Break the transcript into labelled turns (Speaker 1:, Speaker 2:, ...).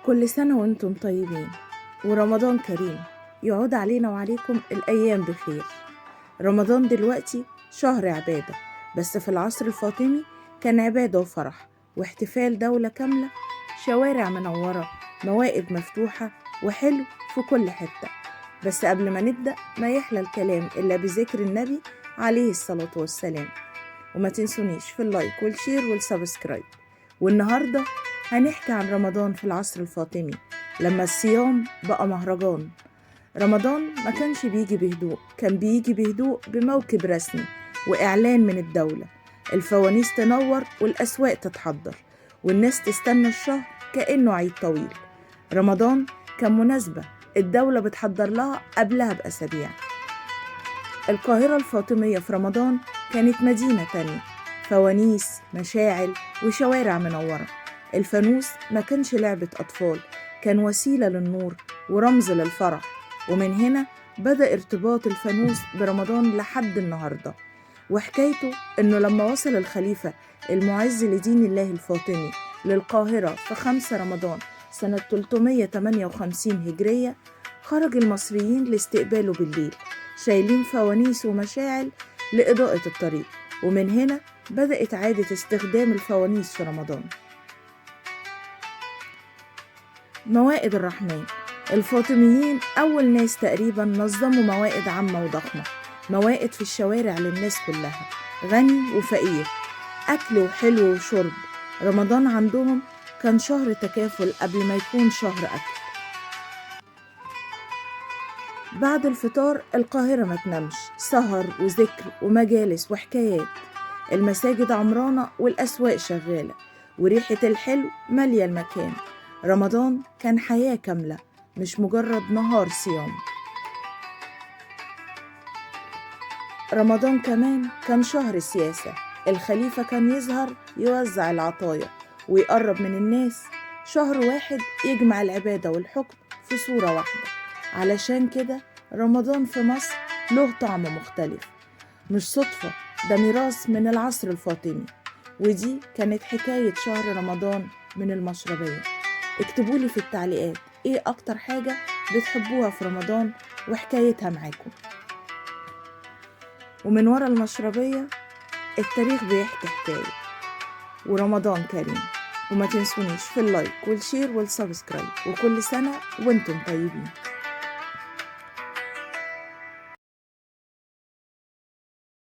Speaker 1: كل سنة وانتم طيبين ورمضان كريم يعود علينا وعليكم الأيام بخير. رمضان دلوقتي شهر عبادة، بس في العصر الفاطمي كان عبادة وفرح واحتفال دولة كاملة، شوارع منورة، موائد مفتوحة وحلو في كل حتة. بس قبل ما نبدأ ما يحلى الكلام إلا بذكر النبي عليه الصلاة والسلام، وما تنسونيش في اللايك والشير والسبسكرايب. والنهاردة هنحكي عن رمضان في العصر الفاطمي لما الصيام بقى مهرجان. رمضان ما كانش بيجي بهدوء، كان بيجي بهدوء بموكب رسمي وإعلان من الدولة. الفوانيس تنور والأسواق تتحضر والناس تستنى الشهر كأنه عيد طويل. رمضان كان مناسبة الدولة بتحضر لها قبلها بأسابيع. القاهرة الفاطمية في رمضان كانت مدينة تانية، فوانيس، مشاعل وشوارع منورة. الفانوس ما كانش لعبة أطفال، كان وسيلة للنور ورمز للفرح. ومن هنا بدأ ارتباط الفانوس برمضان لحد النهاردة. وحكايته إنه لما وصل الخليفة المعز لدين الله الفاطمي للقاهرة في 5 رمضان سنة 358 هجرية، خرج المصريين لاستقباله بالليل شايلين فوانيس ومشاعل لإضاءة الطريق. ومن هنا بدأت عادة استخدام الفوانيس في رمضان. موائد الرحمن، الفاطميين أول ناس تقريبا نظموا موائد عامة وضخمة، موائد في الشوارع للناس كلها، غني وفقير، أكل وحلو وشرب. رمضان عندهم كان شهر تكافل قبل ما يكون شهر أكل. بعد الفطار القاهرة ما تنامش، سهر وذكر ومجالس وحكايات. المساجد عمرانة والأسواق شغالة وريحة الحلو مالية المكان. رمضان كان حياة كاملة مش مجرد نهار صيام. رمضان كمان كان شهر سياسة، الخليفة كان يظهر يوزع العطايا ويقرب من الناس. شهر واحد يجمع العبادة والحكم في صورة واحدة. علشان كده رمضان في مصر له طعم مختلف، مش صدفة، ده ميراث من العصر الفاطمي. ودي كانت حكاية شهر رمضان من المشربية. اكتبولي في التعليقات ايه اكتر حاجة بتحبوها في رمضان وحكايتها معاكم. ومن ورا المشربية التاريخ بيحكي حكاية. ورمضان كريم، وما تنسونيش في اللايك والشير والسبسكرايب، وكل سنة وانتم طيبين.